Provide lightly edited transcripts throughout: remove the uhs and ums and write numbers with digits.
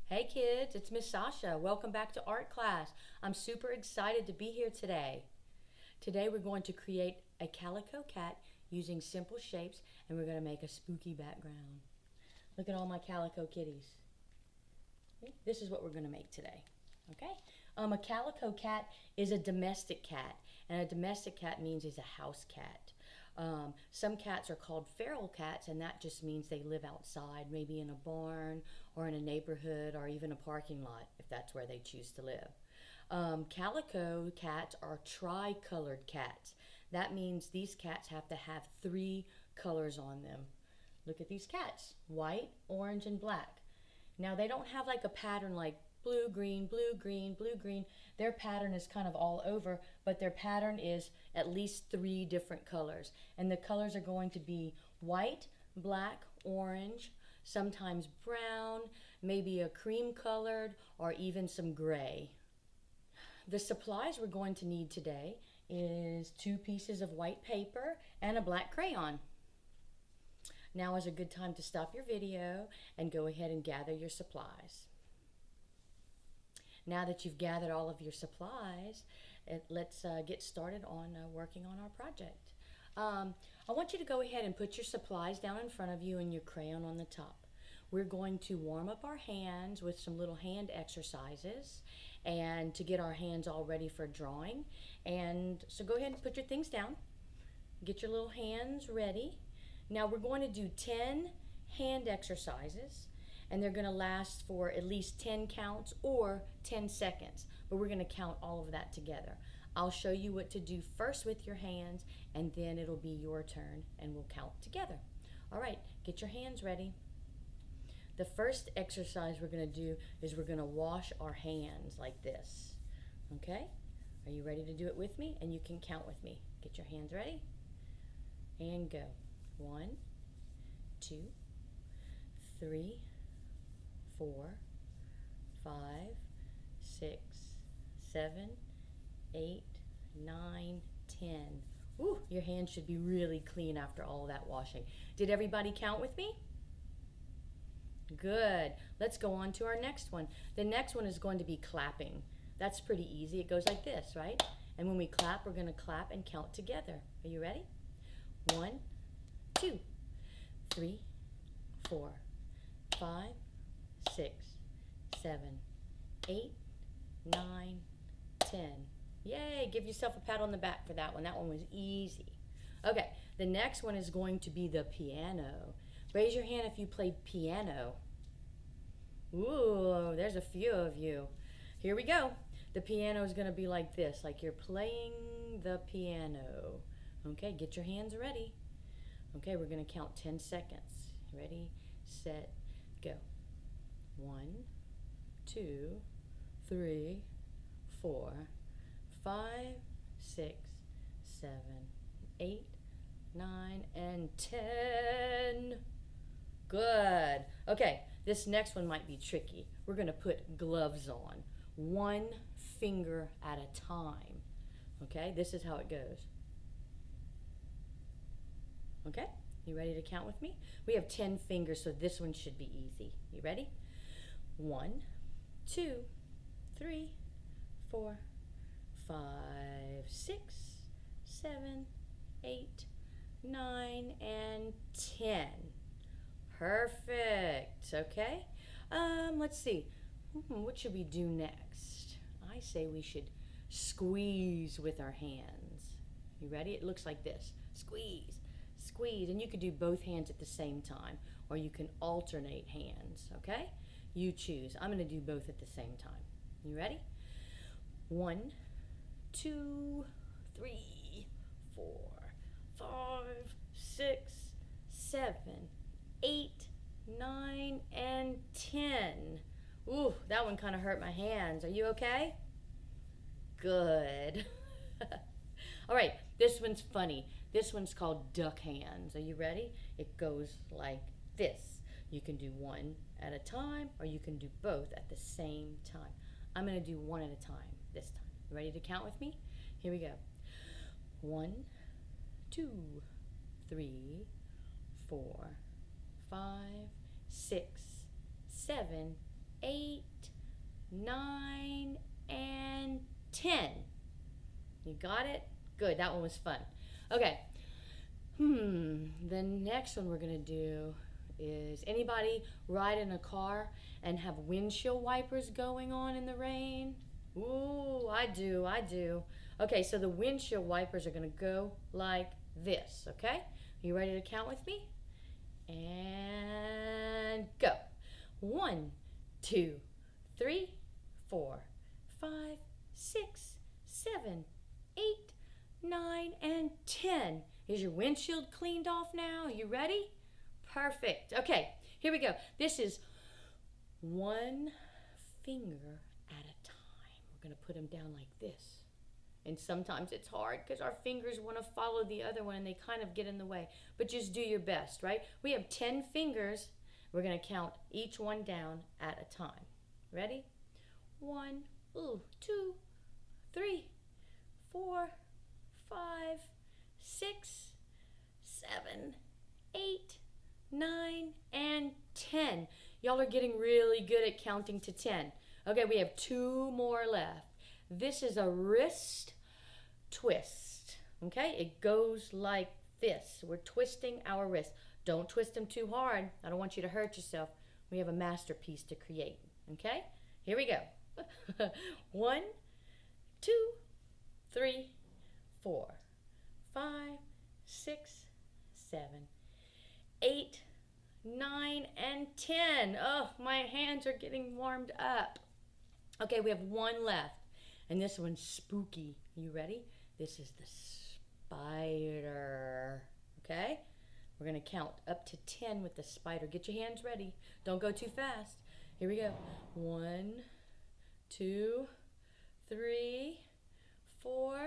Hey kids, it's Miss Sasha. Welcome back to art class. I'm super excited to be here today. Today we're going to create a calico cat using simple shapes, and we're going to make a spooky background. Look at all my calico kitties. This is what we're going to make today. Okay? A calico cat is a domestic cat, and a domestic cat means he's a house cat. Some cats are called feral cats, and that just means they live outside, maybe in a barn or in a neighborhood or even a parking lot, if that's where they choose to live. Calico cats are tri-colored cats. That means these cats have to have 3 colors on them. Look at these cats, white, orange, and black. Now they don't have like a pattern like blue, green, blue, green, blue, green. Their pattern is kind of all over, but their pattern is at least 3 different colors. And the colors are going to be white, black, orange, sometimes brown, maybe a cream colored, or even some gray. The supplies we're going to need today is 2 pieces of white paper and a black crayon. Now is a good time to stop your video and go ahead and gather your supplies. Now that you've gathered all of your supplies, let's get started on working on our project. I want you to go ahead and put your supplies down in front of you and your crayon on the top. We're going to warm up our hands with some little hand exercises and to get our hands all ready for drawing. And so go ahead and put your things down. Get your little hands ready. Now we're going to do 10 hand exercises, and they're going to last for at least 10 counts or 10 seconds, but we're going to count all of that together. I'll show you what to do first with your hands, and then it'll be your turn, and we'll count together. All right, get your hands ready. The first exercise we're going to do is we're going to wash our hands like this. Okay? Are you ready to do it with me? And you can count with me. Get your hands ready, and go. 1, 2, 3, 4, 5, 6, 7, 8, 9, 10. Ooh, your hands should be really clean after all that washing. Did everybody count with me? Good. Let's go on to our next one. The next one is going to be clapping. That's pretty easy. It goes like this, right? And when we clap, we're going to clap and count together. Are you ready? 1, 2, 3, 4, 5, 6, 7, 8, 9, 10. Yay, give yourself a pat on the back for that one. That one was easy. Okay, the next one is going to be the piano. Raise your hand if you play piano. Ooh, there's a few of you. Here we go. The piano is going to be like this, like you're playing the piano. Okay, get your hands ready. Okay, we're going to count 10 seconds. Ready, set, go. 1, 2, 3, 4, 5, 6, 7, 8, 9, and 10. Good. Okay, this next one might be tricky. We're going to put gloves on, 1 finger at a time. Okay, this is how it goes. Okay, you ready to count with me? We have 10 fingers, so this one should be easy. You ready? 1, 2, 3, 4, 5, 6, 7, 8, 9, and 10. Perfect. Okay. Let's see. What should we do next? I say we should squeeze with our hands. You ready? It looks like this. Squeeze, squeeze. And you could do both hands at the same time, or you can alternate hands. Okay? You choose. I'm going to do both at the same time. You ready? 1, 2, 3, 4, 5, 6, 7, 8, 9, and 10. Ooh, that one kind of hurt my hands. Are you okay? Good. All right, this one's funny. This one's called duck hands. Are you ready? It goes like this. You can do one at a time, or you can do both at the same time. I'm going to do one at a time this time. You ready to count with me? Here we go. 1, 2, 3, 4, 5, 6, 7, 8, 9, and 10. You got it? Good, that one was fun. Okay, the next one we're gonna do is, anybody ride in a car and have windshield wipers going on in the rain? Ooh, I do. Okay, so the windshield wipers are gonna go like this, okay? Are you ready to count with me? And go. 1, 2, 3, 4, 5, 6, 7, 8, 9, and 10. Is your windshield cleaned off now? Are you ready? Perfect. Okay, here we go. This is one finger at a time. We're going to put them down like this. And sometimes it's hard because our fingers want to follow the other one and they kind of get in the way. But just do your best, right? We have 10 fingers. We're going to count each one down at a time. Ready? 1, 2, 3, 4, 5, 6, 7, 8, 9, and 10. Y'all are getting really good at counting to 10. Okay, we have 2 more left. This is a wrist twist. Okay, it goes like this. We're twisting our wrist. Don't twist them too hard. I don't want you to hurt yourself. We have a masterpiece to create. Okay, here we go. 1, 2, 3, 4, 5, 6, 7, 8, 9, and 10. Oh, my hands are getting warmed up. Okay, we have one left. And this one's spooky. You ready? This is the spider. Okay? We're going to count up to 10 with the spider. Get your hands ready. Don't go too fast. Here we go. 1, 2, 3, 4,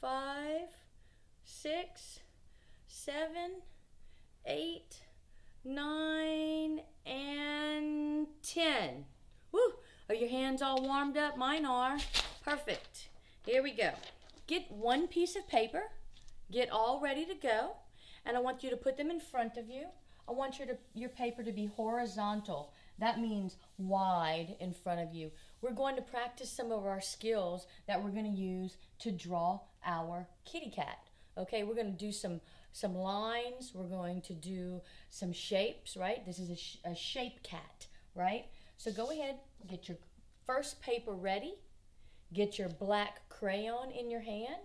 5, 6, 7, 8, 9, and 10. Woo! Are your hands all warmed up? Mine are. Perfect. Here we go. Get one piece of paper. Get all ready to go. And I want you to put them in front of you. I want your paper to be horizontal. That means wide in front of you. We're going to practice some of our skills that we're going to use to draw our kitty cat. Okay, we're going to do some lines. We're going to do some shapes, right? This is a shape cat, right? So go ahead, get your first paper ready. Get your black crayon in your hand.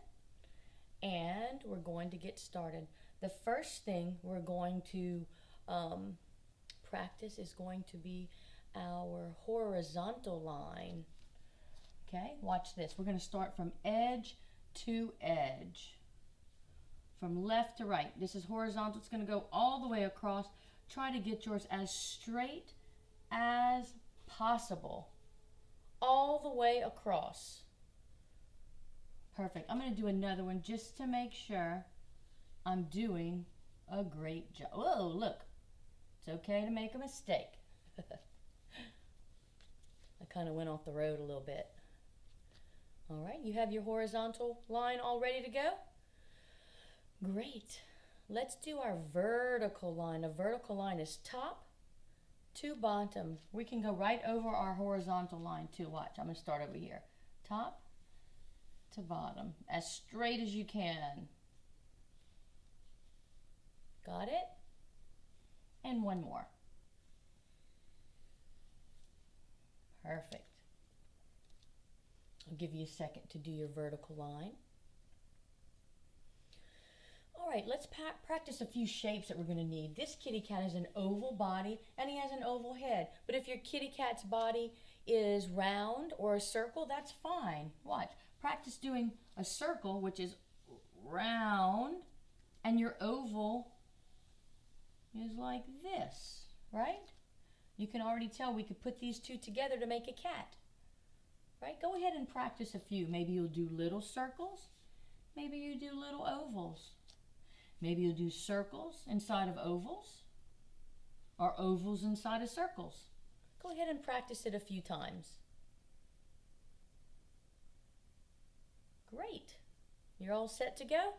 And we're going to get started. The first thing we're going to practice is going to be our horizontal line. Okay, watch this. We're going to start from edge to edge. From left to right. This is horizontal. It's going to go all the way across. Try to get yours as straight as possible. All the way across. Perfect. I'm going to do another one just to make sure I'm doing a great job. Whoa, look. It's okay to make a mistake. I kind of went off the road a little bit. All right, you have your horizontal line all ready to go? Great. Let's do our vertical line. A vertical line is top to bottom. We can go right over our horizontal line too. Watch, I'm going to start over here. Top to bottom, as straight as you can. Got it? And one more. Perfect. I'll give you a second to do your vertical line. All right, let's practice a few shapes that we're going to need. This kitty cat has an oval body and he has an oval head. But if your kitty cat's body is round or a circle, that's fine. Watch. Practice doing a circle, which is round, and your oval is like this, right? You can already tell we could put these two together to make a cat, right? Go ahead and practice a few. Maybe you'll do little circles. Maybe you do little ovals. Maybe you'll do circles inside of ovals or ovals inside of circles. Go ahead and practice it a few times. Great. You're all set to go?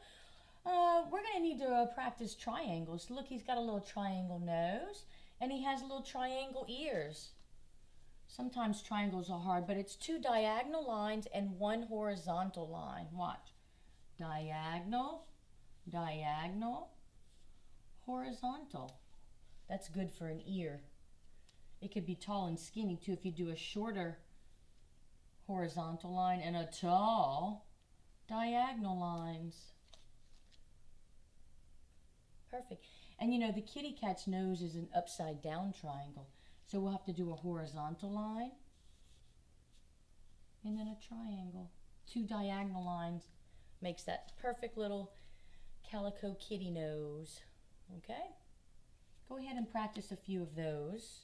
We're going to need to practice triangles. Look, he's got a little triangle nose and he has little triangle ears. Sometimes triangles are hard, but it's 2 diagonal lines and 1 horizontal line. Watch. Diagonal, diagonal, horizontal. That's good for an ear. It could be tall and skinny too if you do a shorter horizontal line and a tall diagonal lines. Perfect. And you know, the kitty cat's nose is an upside down triangle. So we'll have to do a horizontal line and then a triangle. 2 diagonal lines makes that perfect little calico kitty nose. Okay? Go ahead and practice a few of those.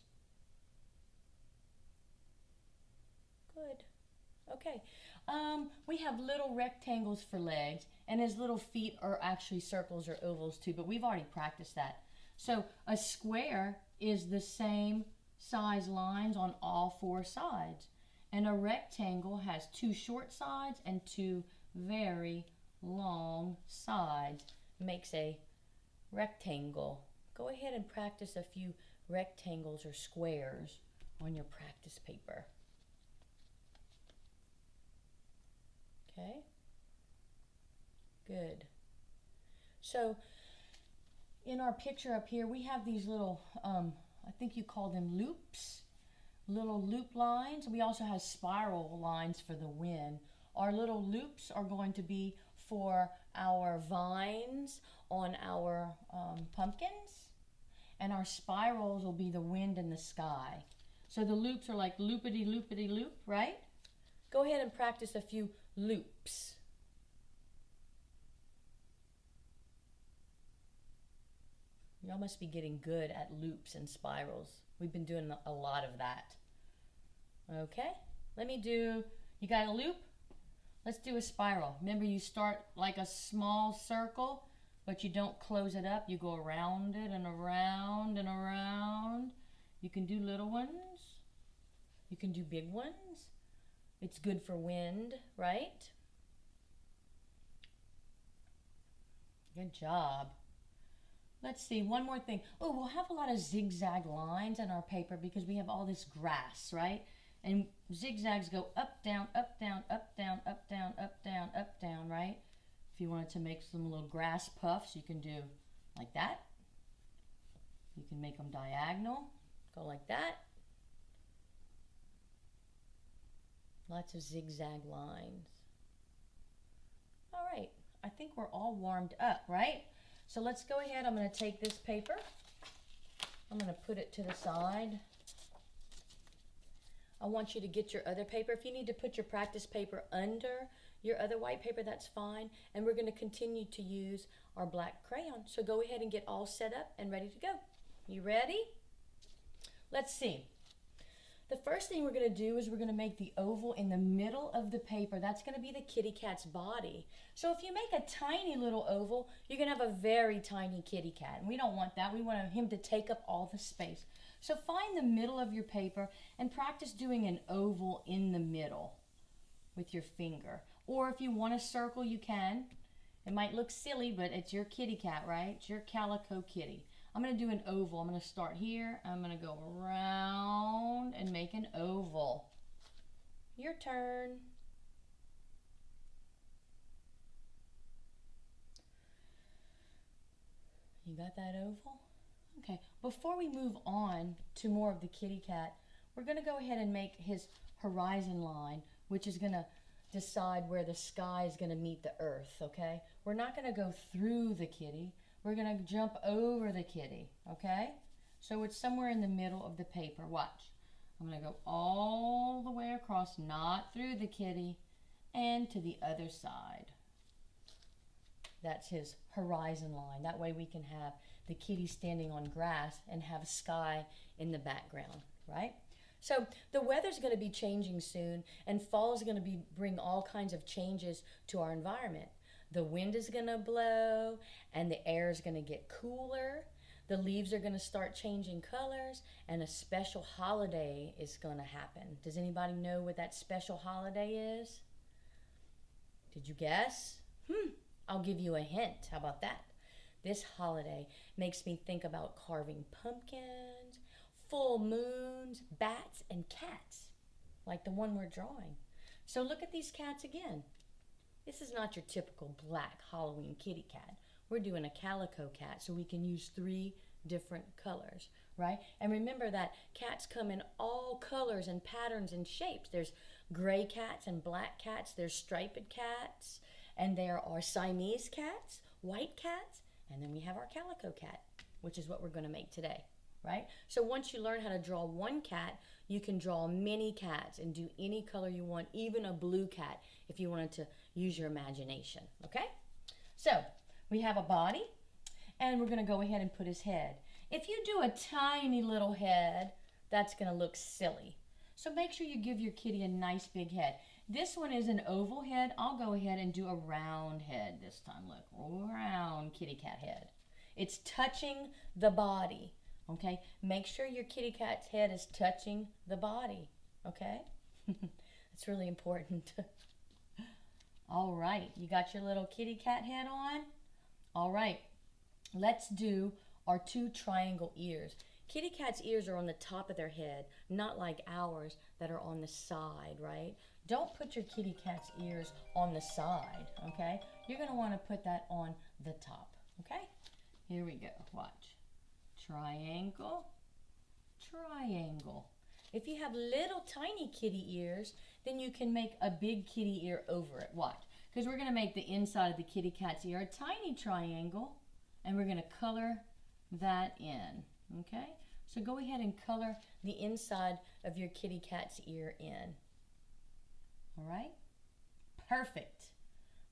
Good. Okay. We have little rectangles for legs, and his little feet are actually circles or ovals too, but we've already practiced that. So a square is the same size lines on all 4 sides, and a rectangle has 2 short sides and 2 very long sides. Makes a rectangle. Go ahead and practice a few rectangles or squares on your practice paper. Okay, good. So in our picture up here, we have these little, I think you call them loops, little loop lines. We also have spiral lines for the wind. Our little loops are going to be for our vines on our pumpkins, and our spirals will be the wind and the sky. So the loops are like loopity loopity loop, right? Go ahead and practice a few loops. Y'all must be getting good at loops and spirals. We've been doing a lot of that. Okay, you got a loop? Let's do a spiral. Remember, you start like a small circle, but you don't close it up. You go around it and around and around. You can do little ones. You can do big ones. It's good for wind, right? Good job. Let's see, one more thing. Oh, we'll have a lot of zigzag lines on our paper because we have all this grass, right? And zigzags go up, down, up, down, up, down, up, down, up, down, up, down, right? If you wanted to make some little grass puffs, you can do like that. You can make them diagonal, go like that. Lots of zigzag lines. All right, I think we're all warmed up, right? So let's go ahead. I'm going to take this paper. I'm going to put it to the side. I want you to get your other paper. If you need to put your practice paper under your other white paper, that's fine. And we're going to continue to use our black crayon. So go ahead and get all set up and ready to go. You ready? Let's see. The first thing we're going to do is we're going to make the oval in the middle of the paper. That's going to be the kitty cat's body. So if you make a tiny little oval, you're going to have a very tiny kitty cat. And we don't want that. We want him to take up all the space. So find the middle of your paper and practice doing an oval in the middle with your finger. Or if you want a circle, you can. It might look silly, but it's your kitty cat, right? It's your Calico kitty. I'm going to do an oval. I'm going to start here. I'm going to go around and make an oval. Your turn. You got that oval? Okay, before we move on to more of the kitty cat, we're going to go ahead and make his horizon line, which is going to decide where the sky is going to meet the earth, okay? We're not going to go through the kitty. We're going to jump over the kitty, okay? So it's somewhere in the middle of the paper. Watch. I'm going to go all the way across, not through the kitty, and to the other side. That's his horizon line. That way we can have the kitty standing on grass and have a sky in the background, right? So the weather's going to be changing soon, and fall is going to bring all kinds of changes to our environment. The wind is going to blow, and the air is going to get cooler. The leaves are going to start changing colors, and a special holiday is going to happen. Does anybody know what that special holiday is? Did you guess? I'll give you a hint. How about that? This holiday makes me think about carving pumpkins, full moons, bats, and cats, like the one we're drawing. So look at these cats again. This is not your typical black Halloween kitty cat. We're doing a calico cat, so we can use 3 different colors, right? And remember that cats come in all colors and patterns and shapes. There's gray cats and black cats. There's striped cats. And there are Siamese cats, white cats, and then we have our calico cat, which is what we're going to make today, right? So once you learn how to draw one cat, you can draw many cats and do any color you want, even a blue cat if you wanted to use your imagination, okay? So we have a body, and we're going to go ahead and put his head. If you do a tiny little head, that's going to look silly. So make sure you give your kitty a nice big head. This one is an oval head. I'll go ahead and do a round head this time. Look, round kitty cat head. It's touching the body, okay? Make sure your kitty cat's head is touching the body, okay? It's really important. All right, you got your little kitty cat head on? All right, let's do our 2 triangle ears. Kitty cat's ears are on the top of their head, not like ours that are on the side, right? Don't put your kitty cat's ears on the side, okay? You're going to want to put that on the top, okay? Here we go. Watch. Triangle, triangle. If you have little tiny kitty ears, then you can make a big kitty ear over it. Watch. Because we're going to make the inside of the kitty cat's ear a tiny triangle, and we're going to color that in, okay? So go ahead and color the inside of your kitty cat's ear in. All right? Perfect.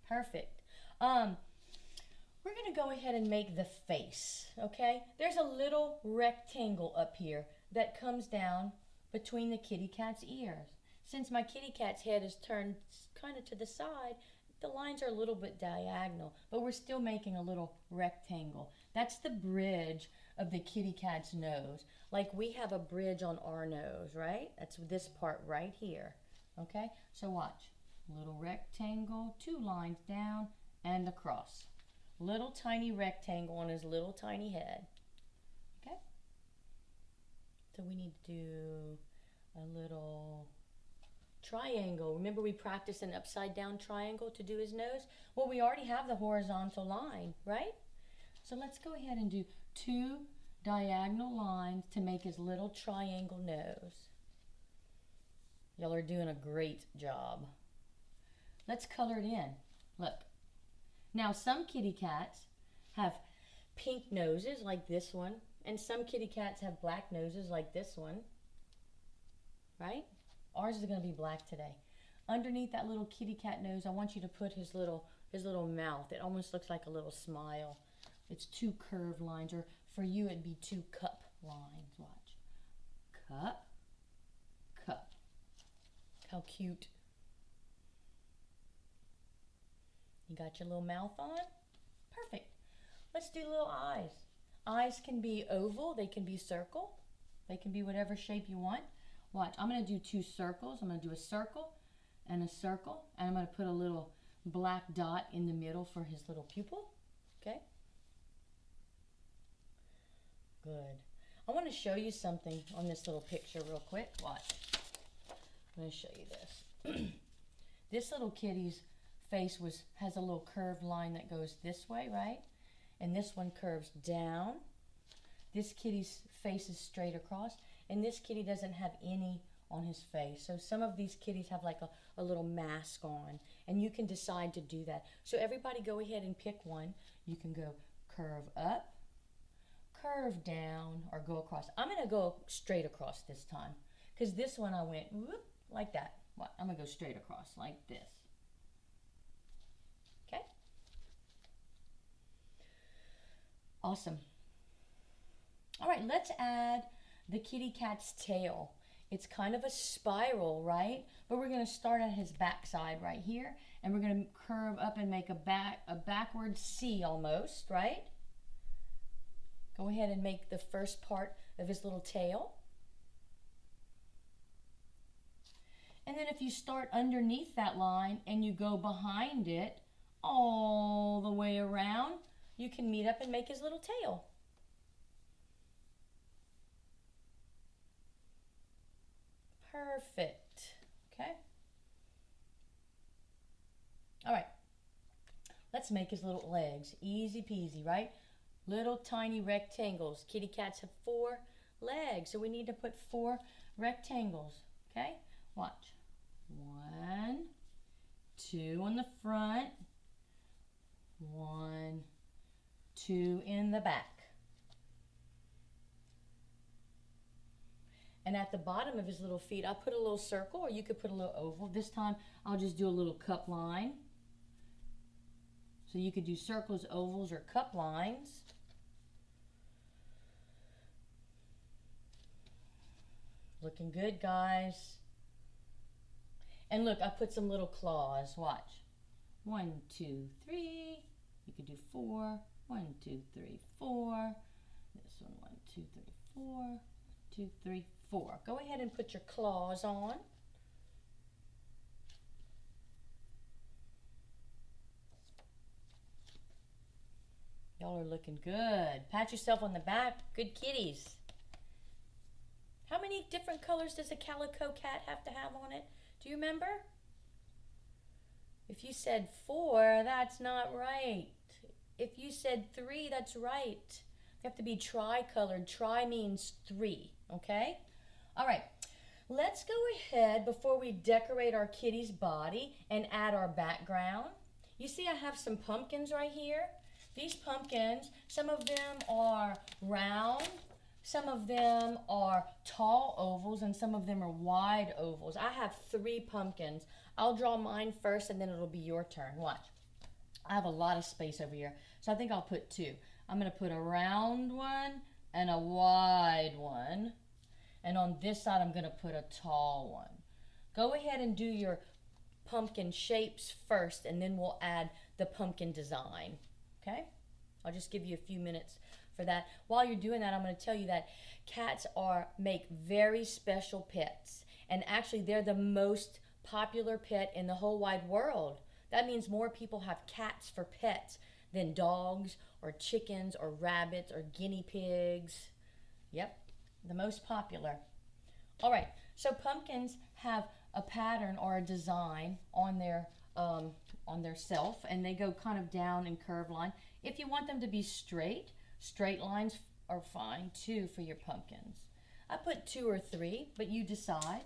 Perfect. We're going to go ahead and make the face, okay? There's a little rectangle up here that comes down between the kitty cat's ears. Since my kitty cat's head is turned kind of to the side, the lines are a little bit diagonal, but we're still making a little rectangle. That's the bridge of the kitty cat's nose. Like we have a bridge on our nose, right? That's this part right here. Okay, so watch. Little rectangle, 2 lines down and across. Little tiny rectangle on his little tiny head. Okay? So we need to do a little triangle. Remember we practiced an upside down triangle to do his nose? Well, we already have the horizontal line, right? So let's go ahead and do 2 diagonal lines to make his little triangle nose. Y'all are doing a great job. Let's color it in. Look. Now some kitty cats have pink noses like this one, and some kitty cats have black noses like this one. Right? Ours is going to be black today. Underneath that little kitty cat nose, I want you to put his little mouth. It almost looks like a little smile. It's 2 curved lines, or for you it'd be 2 cup lines. Watch. Cup, cup. How cute. You got your little mouth on? Perfect. Let's do little eyes. Eyes can be oval, they can be circle, they can be whatever shape you want. Watch, I'm going to do 2 circles. I'm going to do a circle, and I'm going to put a little black dot in the middle for his little pupil. Okay? Good. I want to show you something on this little picture real quick. Watch. I'm going to show you this. This little kitty's face has a little curved line that goes this way, right? And this one curves down. This kitty's face is straight across, and this kitty doesn't have any on his face. So some of these kitties have like a little mask on, and you can decide to do that. So everybody go ahead and pick one. You can go curve up, curve down, or go across. I'm going to go straight across this time, because this one I went whoop, like that. I'm going to go straight across like this. Okay? Awesome. All right, let's add the kitty cat's tail. It's kind of a spiral, right? But we're going to start at his backside right here, and we're going to curve up and make a backward C almost, right? Go ahead and make the first part of his little tail. And then if you start underneath that line and you go behind it all the way around, you can meet up and make his little tail. Perfect. Okay. All right. Let's make his little legs. Easy peasy, right? Little tiny rectangles. Kitty cats have 4 legs, so we need to put 4 rectangles. Okay? Watch. 1, 2 on the front. 1, 2 in the back. And at the bottom of his little feet, I put a little circle, or you could put a little oval. This time, I'll just do a little cup line. So you could do circles, ovals, or cup lines. Looking good, guys. And look, I put some little claws. Watch. 1, 2, 3. You could do 4. 1, 2, 3, 4. This one, 1, 2, 3, 4. 2, 3, 4. Go ahead and put your claws on. Y'all are looking good. Pat yourself on the back. Good kitties. How many different colors does a calico cat have to have on it? Do you remember? If you said 4, that's not right. If you said 3, that's right. You have to be tri-colored. Tri means 3, okay? All right, let's go ahead before we decorate our kitty's body and add our background. You see I have some pumpkins right here. These pumpkins, some of them are round, some of them are tall ovals, and some of them are wide ovals. I have 3 pumpkins. I'll draw mine first, and then it'll be your turn. Watch. I have a lot of space over here, so I think I'll put 2. I'm going to put a round one and a wide one. And on this side, I'm going to put a tall one. Go ahead and do your pumpkin shapes first, and then we'll add the pumpkin design. Okay? I'll just give you a few minutes for that. While you're doing that, I'm going to tell you that cats make very special pets. And actually, they're the most popular pet in the whole wide world. That means more people have cats for pets than dogs or chickens or rabbits or guinea pigs. Yep, the most popular. All right, so pumpkins have a pattern or a design on their self, and they go kind of down in curved line. If you want them to be straight lines are fine too for your pumpkins. I put 2 or 3, but you decide.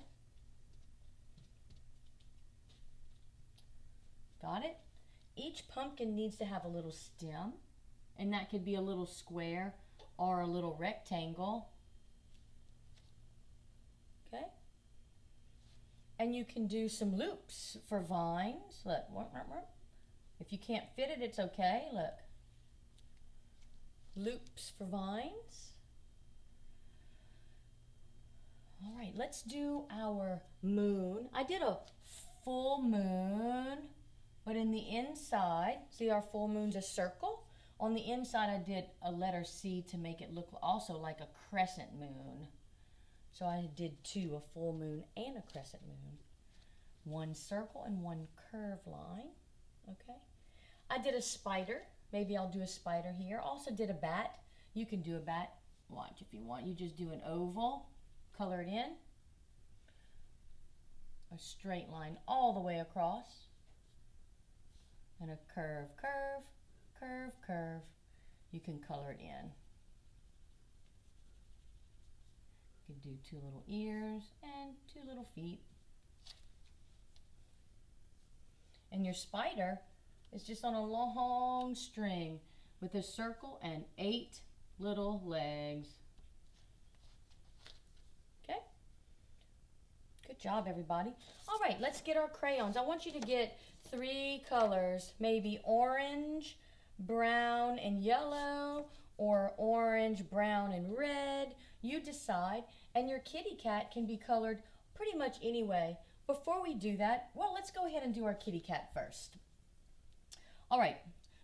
Got it? Each pumpkin needs to have a little stem, and that could be a little square or a little rectangle. Okay? And you can do some loops for vines. Look. If you can't fit it, it's okay. Look. Loops for vines. All right, let's do our moon. I did a full moon, but in the inside, see our full moon's a circle. On the inside, I did a letter C to make it look also like a crescent moon. So I did 2, a full moon and a crescent moon. 1 circle and 1 curved line, okay? I did a spider. Maybe I'll do a spider here. Also did a bat. You can do a bat. Watch if you want. You just do an oval, color it in. A straight line all the way across. And a curve, curve, curve, curve. You can color it in. You can do 2 little ears and 2 little feet. And your spider is just on a long string with a circle and 8 little legs. Okay? Good job, everybody. All right, let's get our crayons. I want you to get 3 colors, maybe orange, brown, and yellow, or orange, brown, and red. You decide, and your kitty cat can be colored pretty much any way. Before we do that, well, let's go ahead and do our kitty cat first. All right,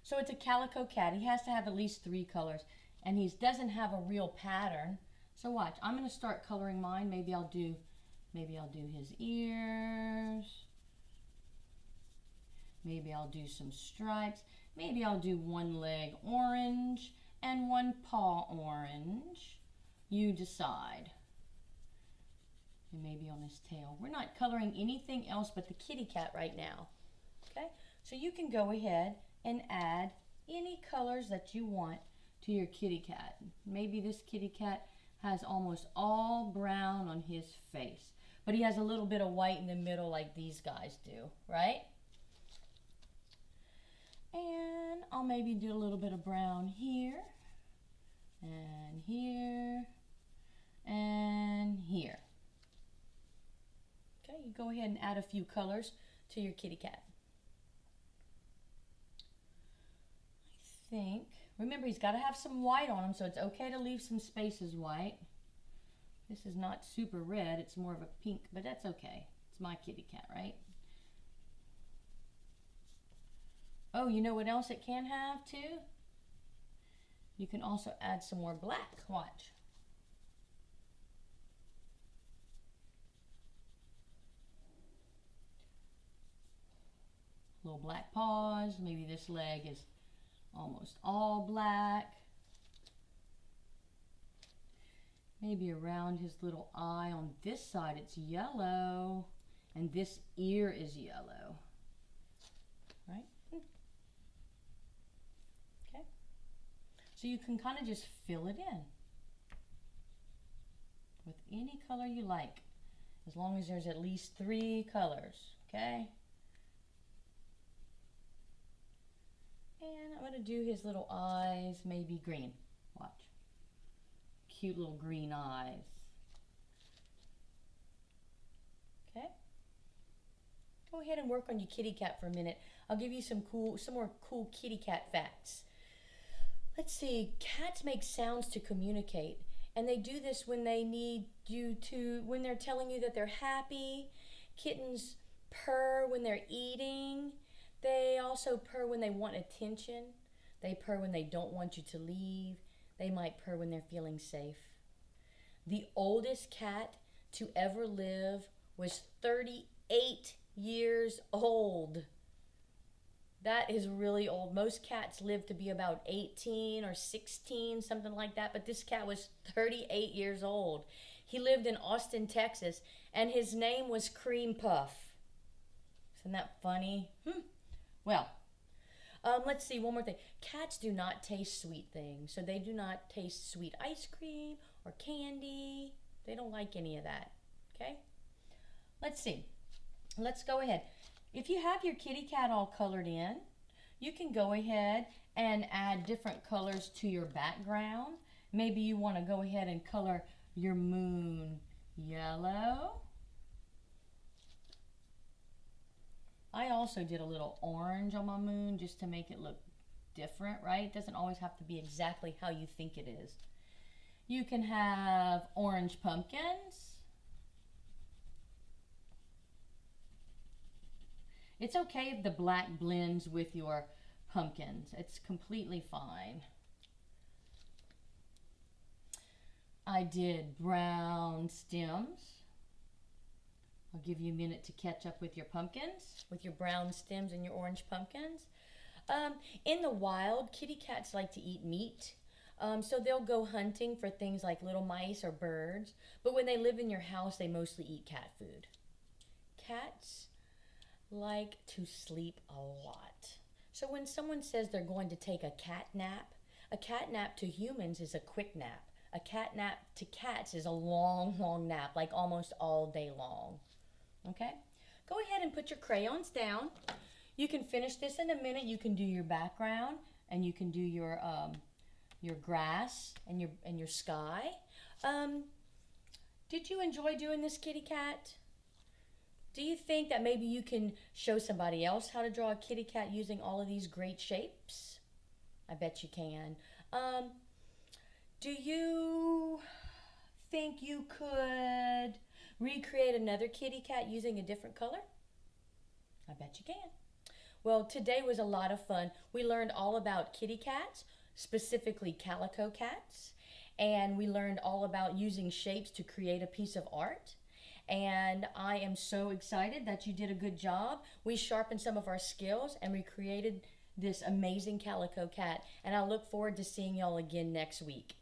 so it's a calico cat. He has to have at least 3 colors, and he doesn't have a real pattern. So watch, I'm going to start coloring mine. Maybe I'll do his ears. Maybe I'll do some stripes. Maybe I'll do 1 leg orange and 1 paw orange. You decide. and maybe on his tail. We're not coloring anything else but the kitty cat right now. Okay, so you can go ahead and add any colors that you want to your kitty cat. Maybe this kitty cat has almost all brown on his face, but he has a little bit of white in the middle like these guys do, right? And I'll maybe do a little bit of brown here, and here, and here. Okay, you go ahead and add a few colors to your kitty cat. I think, remember he's got to have some white on him, so it's okay to leave some spaces white. This is not super red, it's more of a pink, but that's okay. It's my kitty cat, right? Oh, you know what else it can have too? You can also add some more black. Watch. Little black paws. Maybe this leg is almost all black. Maybe around his little eye on this side it's yellow, and this ear is yellow. Right? Okay. So you can kind of just fill it in with any color you like, as long as there's at least 3 colors, okay? And I'm going to do his little eyes, maybe green. Watch. Cute little green eyes. Okay? Go ahead and work on your kitty cat for a minute. I'll give you some more cool kitty cat facts. Let's see. Cats make sounds to communicate, and they do this when they need you to, when they're telling you that they're happy. Kittens purr when they're eating. They also purr when they want attention. They purr when they don't want you to leave. They might purr when they're feeling safe. The oldest cat to ever live was 38 years old. That is really old. Most cats live to be about 18 or 16, something like that, but this cat was 38 years old. He lived in Austin, Texas, and his name was Cream Puff. Isn't that funny? Well, let's see, one more thing. Cats do not taste sweet things, so they do not taste sweet ice cream or candy. They don't like any of that, okay? Let's see. Let's go ahead. If you have your kitty cat all colored in, you can go ahead and add different colors to your background. Maybe you want to go ahead and color your moon yellow. I also did a little orange on my moon just to make it look different, right? It doesn't always have to be exactly how you think it is. You can have orange pumpkins. It's okay if the black blends with your pumpkins. It's completely fine. I did brown stems. I'll give you a minute to catch up with your pumpkins, with your brown stems and your orange pumpkins. In the wild, kitty cats like to eat meat. So they'll go hunting for things like little mice or birds. But when they live in your house, they mostly eat cat food. Cats like to sleep a lot. So when someone says they're going to take a cat nap to humans is a quick nap. A cat nap to cats is a long, long nap, like almost all day long. Okay? Go ahead and put your crayons down. You can finish this in a minute. You can do your background, and you can do your grass and your sky. Did you enjoy doing this, kitty cat? Do you think that maybe you can show somebody else how to draw a kitty cat using all of these great shapes? I bet you can. Do you think you could recreate another kitty cat using a different color? I bet you can. Well, today was a lot of fun. We learned all about kitty cats, specifically calico cats, and we learned all about using shapes to create a piece of art. And I am so excited that you did a good job. We sharpened some of our skills and we created this amazing calico cat, and I look forward to seeing y'all again next week.